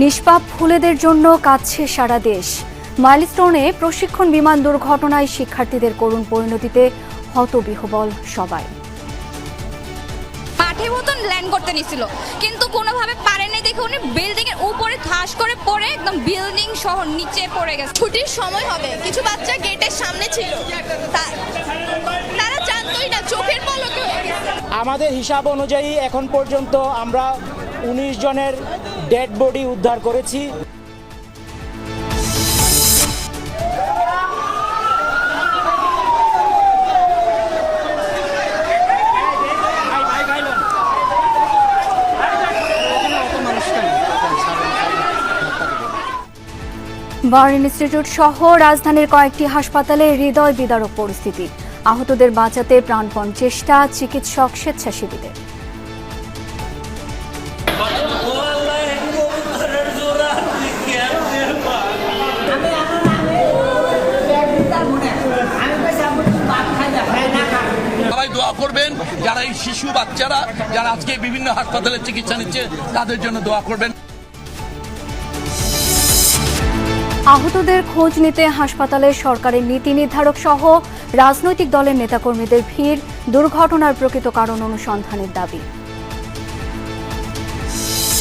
নিষ্পাপ ফুলেদের জন্য কাঁদছে সারা দেশ। মাইলস্টোনে প্রশিক্ষণ বিমান দুর্ঘটনায় শিক্ষার্থীদের করুণ পরিণতিতে হতবিহ্বল সবাই। মাঠের মতন ল্যান্ড করতে নিছিল, কিন্তু কোনোভাবে পারেনি দেখে উনি বিল্ডিং এর উপরে ঠাস করে পড়ে একদম বিল্ডিং সহ নিচে পড়ে গেছে। ছুটির সময় হবে, কিছু বাচ্চা গেটের সামনে ছিল, তারা জানতোই না, চোখের পলকে হয়ে গেছে। আমাদের হিসাব অনুযায়ী এখন পর্যন্ত আমরা 19 জনের ডেড বডি উদ্ধার করেছি। বার্ন ইনস্টিটিউট সহ রাজধানীর কয়েকটি হাসপাতালে হৃদয় বিদারক পরিস্থিতি। আহতদের বাঁচাতে প্রাণপণ চেষ্টা চিকিৎসক স্বেচ্ছাসেবীদের। সবাই দোয়া করবেন, যারা এই শিশু বাচ্চারা যারা আজকে বিভিন্ন হাসপাতালে চিকিৎসা নিচ্ছে তাদের জন্য দোয়া করবেন। আহতদের খোঁজ নিতে হাসপাতালে সরকারের নীতি নির্ধারক সহ রাজনৈতিক দলের নেতাকর্মীদের ভিড়, দুর্ঘটনার প্রকৃত কারণ অনুসন্ধানের দাবি।